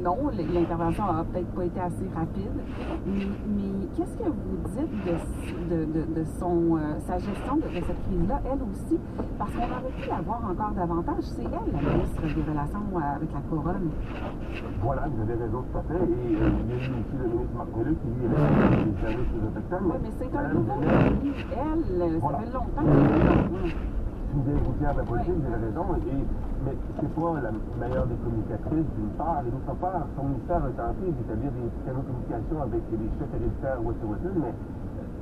non, l'intervention n'a peut-être pas été assez rapide. Mais qu'est-ce que vous dites de sa gestion de cette crise-là, elle aussi? Parce qu'on aurait pu la voir encore davantage. C'est elle, la ministre des Relations avec la Couronne. Voilà, vous avez raison tout à fait. Et il y a eu aussi le ministre Marc Méleux qui lui est des services autochtones. Oui, mais c'est un nouveau pays. Elle, voilà. Ça fait longtemps qu'elle est là. Une des routières de la politique, vous avez raison. Mais c'est pas la meilleure des communicatrices, d'une part. Et d'autre part, son ministère a tenté d'établir des canaux de communication avec les chefs héréditaires Wet'suwet'en, mais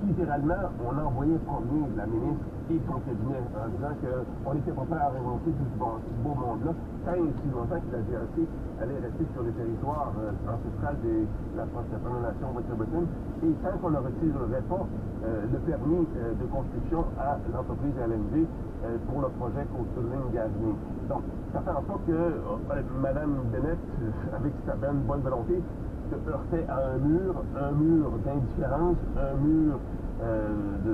littéralement, on envoyait promener la ministre et son cabinet en disant qu'on était pas prêt à réinventer tout ce beau monde-là, tant et si longtemps que la GRC allait rester sur le territoire ancestral de la Première Nation Wet'suwet'en, et tant qu'on ne retirerait pas le permis de construction à l'entreprise LNV pour le projet Côte-sur-Ligne-Gazini. Donc, ça fait en sorte que Mme Bennett, avec sa bonne volonté, se heurtait à un mur d'indifférence, un mur de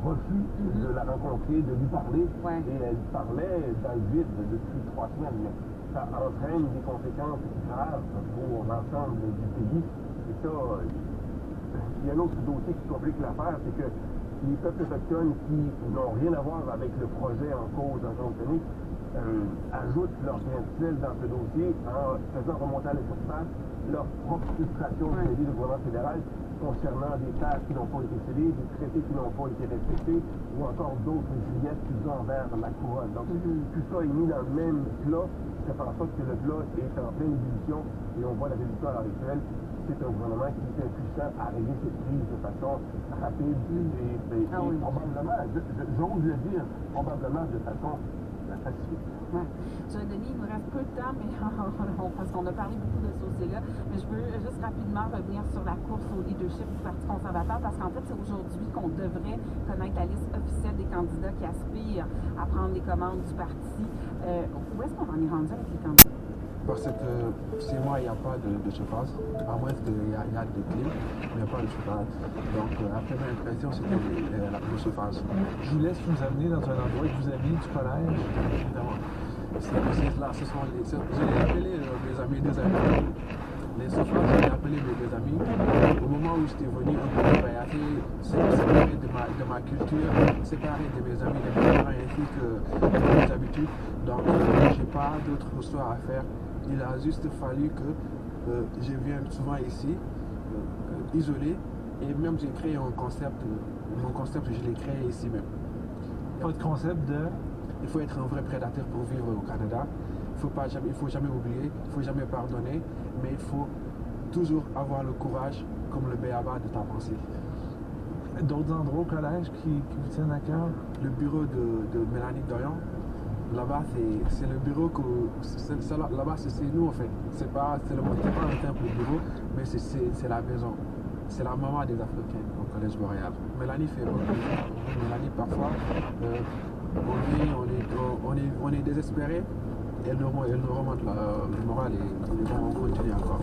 refus de la rencontrer, de lui parler. Ouais. Et elle parlait dans le vide depuis 3 semaines. Mais ça entraîne des conséquences graves pour l'ensemble du pays. Et ça, il y a un autre dossier qui complique l'affaire, c'est que les peuples autochtones qui n'ont rien à voir avec le projet en cause en Colombie ajoutent leur grain de sel dans ce dossier en faisant remonter à la surface leur propre frustration vis-à-vis du gouvernement fédéral concernant des terres qui n'ont pas été cédées, des traités qui n'ont pas été respectés, ou encore d'autres grillettes qu'ils ont envers la couronne. Donc, tout ça est mis dans le même plat, ça fait en sorte que le plat est en pleine ébullition, et on voit la résultat à l'heure actuelle. C'est un gouvernement qui est impuissant à régler cette crise de façon rapide et probablement, j'ose le dire, probablement de façon pacifique. Ouais. Denis, il nous reste peu de temps, mais parce qu'on a parlé beaucoup de ce dossier-là, mais je veux juste rapidement revenir sur la course au leadership du Parti conservateur, parce qu'en fait, c'est aujourd'hui qu'on devrait connaître la liste officielle des candidats qui aspirent à prendre les commandes du parti. Où est-ce qu'on en est rendu avec les candidats? Parce que chez moi, il n'y a pas de chauffage, à moins qu'il y a des clim, mais il n'y a pas de chauffage. Donc, après ma impression, c'était le chauffage. Je vous laisse vous amener dans un endroit avec vos amis du collège. Évidemment. Là, ce sont j'ai appelé mes amis, deux amis. Les chauffages, j'ai appelé mes deux amis. Au moment où j'étais venu, on m'a voyagé, séparé de ma culture, séparé de mes amis, de mes parents ainsi que de mes habitudes. Donc, je n'ai pas d'autre histoire à faire. Il a juste fallu que je vienne souvent ici, isolé, et même j'ai créé un concept. Mon concept, je l'ai créé ici même. Votre concept de... Il faut être un vrai prédateur pour vivre au Canada. Il ne faut jamais oublier, il ne faut jamais pardonner, mais il faut toujours avoir le courage, comme le béaba de ta pensée. D'autres endroits au collège qui vous tiennent à cœur? Le bureau de Mélanie Doyon. Là-bas, c'est le bureau que... Là-bas, c'est nous, en fait. C'est pas un simple bureau, mais c'est la maison. C'est la maman des Africains au Collège Boréal. Mélanie fait beaucoup. Mélanie, parfois, on est désespéré. Elle nous remonte le moral et on continue encore.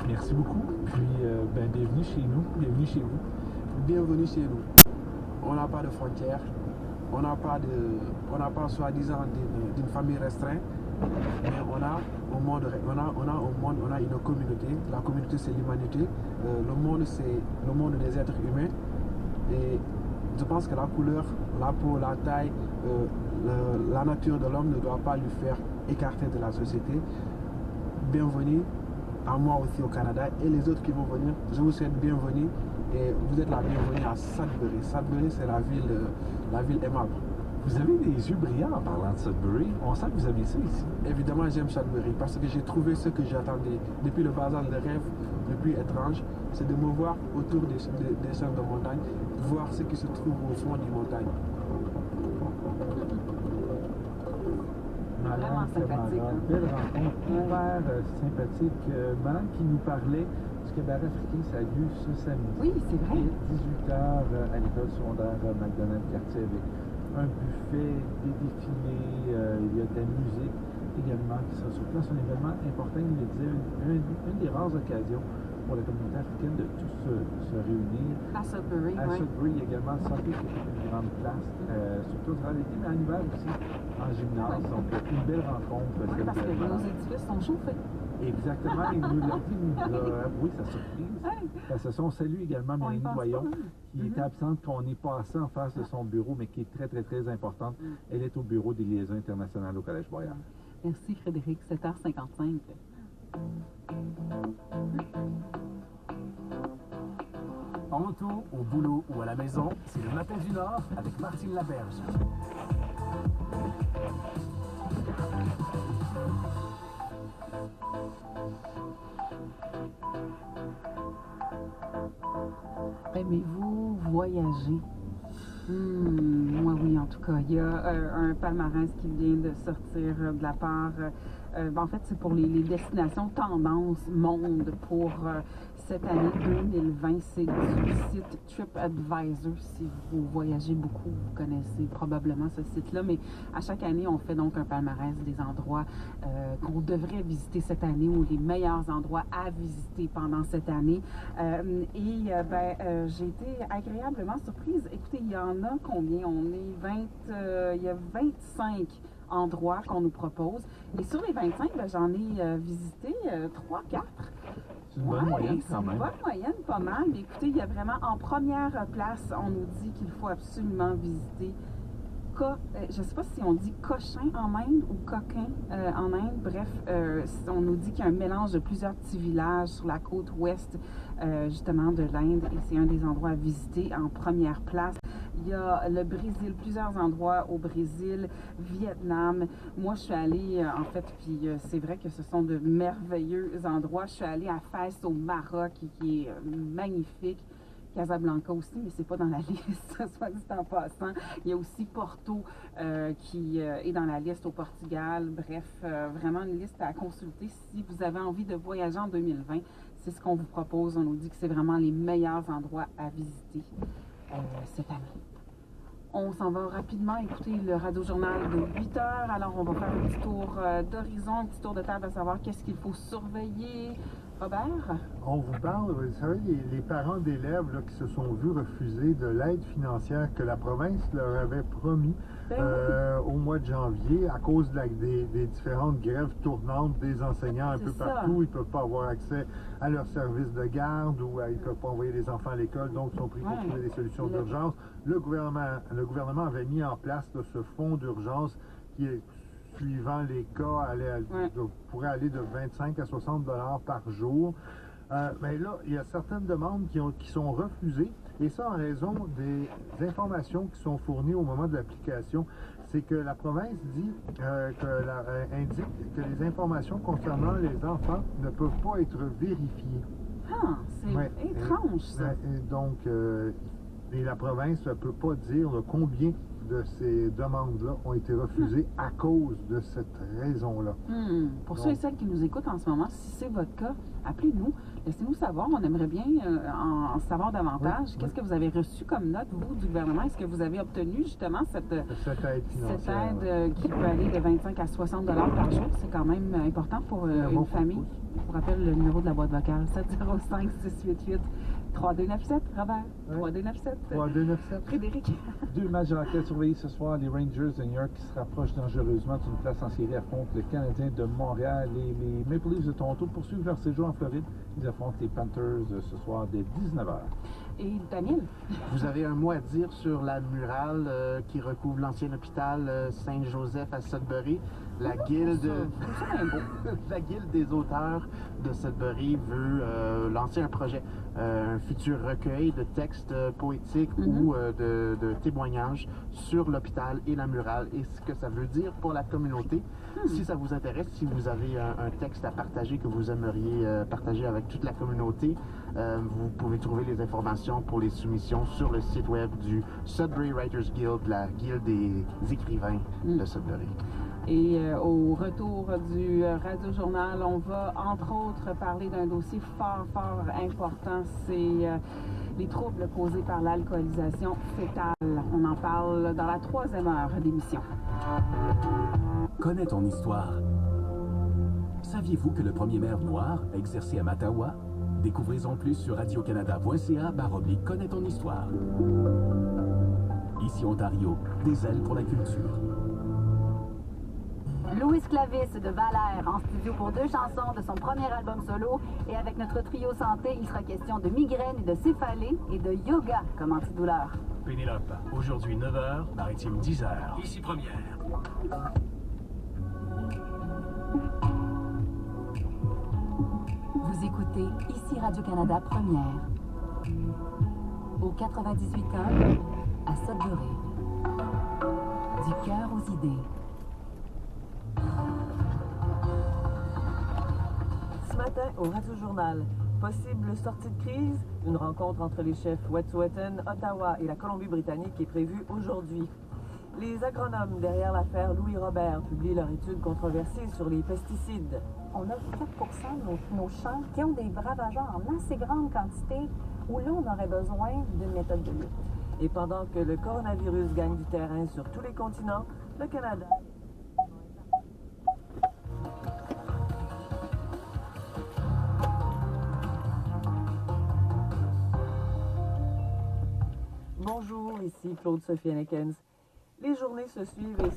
Merci beaucoup. Puis, bienvenue chez nous. Bienvenue chez vous. Bienvenue chez nous. On n'a pas de frontières. On n'a pas soi-disant d'une famille restreinte. Mais on a une communauté. La communauté, c'est l'humanité. Le monde, c'est le monde des êtres humains. Et je pense que la couleur, la peau, la taille, la nature de l'homme ne doit pas lui faire écarter de la société. Bienvenue à moi aussi au Canada et les autres qui vont venir. Je vous souhaite bienvenue et vous êtes la bienvenue à Sudbury. Sudbury, c'est la ville aimable. Vous avez des yeux brillants en parlant de Sudbury. On sent que vous aimez ça ici. Évidemment, j'aime Sudbury parce que j'ai trouvé ce que j'attendais. Depuis le bazar de rêve le plus étrange, c'est de me voir autour des chaînes de montagne, voir ce qui se trouve au fond des montagnes. Vraiment sympathique. Belle rencontre, hyper sympathique. Madame qui nous parlait du cabaret africain, ça a lieu ce samedi. Oui, c'est vrai. 18h à l'école secondaire McDonald-Cartier avec un buffet, des défilés, il y a de la musique également qui sera sur place. Un événement important, il le disait, une des rares occasions pour la communauté africaine de tous se réunir. À Sudbury, À Sudbury, il y a également le Soccer qui est une grande place, surtout durant l'été, mais en hiver aussi, en gymnase. Donc, une belle rencontre. Oui, parce que nos édifices sont chauffés. Exactement, il nous l'a dit, il nous a avoué sa surprise. Parce que on salue également Mélanie Doyon, qui était absente, qu'on est passé en face de son bureau, mais qui est très, très, très importante. Elle est au bureau des liaisons internationales au Collège Boyard. Merci Frédéric, 7h55. En auto, au boulot ou à la maison, c'est le Matin du Nord avec Martine Laberge. Aimez-vous voyager? Moi, oui, en tout cas. Il y a un palmarès qui vient de sortir de la part... en fait, c'est pour les destinations tendance monde pour cette année 2020. C'est du site TripAdvisor. Si vous voyagez beaucoup, vous connaissez probablement ce site-là. Mais à chaque année, on fait donc un palmarès des endroits qu'on devrait visiter cette année ou les meilleurs endroits à visiter pendant cette année. J'ai été agréablement surprise. Écoutez, il y en a combien? Il y a 25 endroits qu'on nous propose. Et sur les 25, j'en ai visité 3-4. C'est une bonne moyenne quand même. C'est une bonne moyenne, pas mal. Mais écoutez, il y a vraiment en première place, on nous dit qu'il faut absolument visiter je ne sais pas si on dit cochin en Inde ou coquin en Inde. Bref, on nous dit qu'il y a un mélange de plusieurs petits villages sur la côte ouest justement de l'Inde et c'est un des endroits à visiter en première place. Il y a le Brésil, plusieurs endroits au Brésil, Vietnam. Moi, je suis allée, en fait, puis c'est vrai que ce sont de merveilleux endroits. Je suis allée à Fès au Maroc, qui est magnifique. Casablanca aussi, mais c'est pas dans la liste, soit dit en passant. Il y a aussi Porto qui est dans la liste au Portugal. Bref, vraiment une liste à consulter si vous avez envie de voyager en 2020. C'est ce qu'on vous propose. On nous dit que c'est vraiment les meilleurs endroits à visiter cette année. On s'en va rapidement écouter le radio-journal de 8 heures. Alors, on va faire un petit tour d'horizon, un petit tour de table à savoir qu'est-ce qu'il faut surveiller. Robert? On vous parle, vous savez, les parents d'élèves qui se sont vus refuser de l'aide financière que la province leur avait promis au mois de janvier à cause des différentes grèves tournantes des enseignants un peu partout. Ils ne peuvent pas avoir accès à leur service de garde ou ils ne peuvent pas envoyer les enfants à l'école, donc ils sont pris pour trouver des solutions d'urgence. Le gouvernement avait mis en place ce fonds d'urgence qui est suivant les cas, pourrait aller de 25 à 60 $ par jour. Mais là, il y a certaines demandes qui sont refusées, et ça en raison des informations qui sont fournies au moment de l'application. C'est que la province indique que les informations concernant les enfants ne peuvent pas être vérifiées. Ah, c'est étrange, ça. Et la province ne peut pas dire combien de ces demandes-là ont été refusées à cause de cette raison-là. Pour ceux et celles qui nous écoutent en ce moment, si c'est votre cas, appelez-nous, laissez-nous savoir, on aimerait bien en savoir davantage. Qu'est-ce que vous avez reçu comme note, vous, du gouvernement? Est-ce que vous avez obtenu justement cette aide financière? Cette aide qui peut aller de 25 à 60 $ par jour? C'est quand même important pour une famille. Je vous rappelle le numéro de la boîte vocale, 705-688-3297. Robert, 3297. 3297. Frédéric. 2 matchs à surveiller ce soir. Les Rangers de New York qui se rapprochent dangereusement d'une place en série affrontent le Canadien de Montréal et les Maple Leafs de Toronto poursuivent leur séjour en Floride. Ils affrontent les Panthers ce soir dès 19h. Et Daniel? Vous avez un mot à dire sur la murale qui recouvre l'ancien hôpital Saint-Joseph à Sudbury. La guilde des auteurs de Sudbury veut lancer un projet, un futur recueil de textes poétiques ou de témoignages sur l'hôpital et la murale et ce que ça veut dire pour la communauté. Si ça vous intéresse, si vous avez un texte à partager que vous aimeriez partager avec toute la communauté, vous pouvez trouver les informations pour les soumissions sur le site web du Sudbury Writers Guild, la guilde des écrivains de Sudbury. Et au retour du Radio-Journal, on va entre autres parler d'un dossier fort important, c'est les troubles causés par l'alcoolisation fétale. On en parle dans la 3e heure d'émission. Connais ton histoire. Saviez-vous que le premier maire noir a exercé à Mattawa? Découvrez-en plus sur radiocanada.ca/connais ton histoire. Ici Ontario, des ailes pour la culture. Louis Clavis de Valère en studio pour 2 chansons de son premier album solo. Et avec notre trio santé, il sera question de migraine et de céphalée et de yoga comme antidouleur. Pénélope, aujourd'hui 9h, Maritime 10h. Ici Première. Vous écoutez ici Radio-Canada Première. Au 98.1 à Sudbury. Du cœur aux idées. Ce matin, au Radio-Journal, possible sortie de crise, une rencontre entre les chefs Wet'suwet'en, Ottawa et la Colombie-Britannique est prévue aujourd'hui. Les agronomes derrière l'affaire Louis Robert publient leur étude controversée sur les pesticides. On a 4% de nos champs qui ont des ravageurs en assez grande quantité où là, on aurait besoin d'une méthode de lutte. Et pendant que le coronavirus gagne du terrain sur tous les continents, le Canada... Bonjour, ici Claude-Sophie Hennekens. Les journées se suivent et...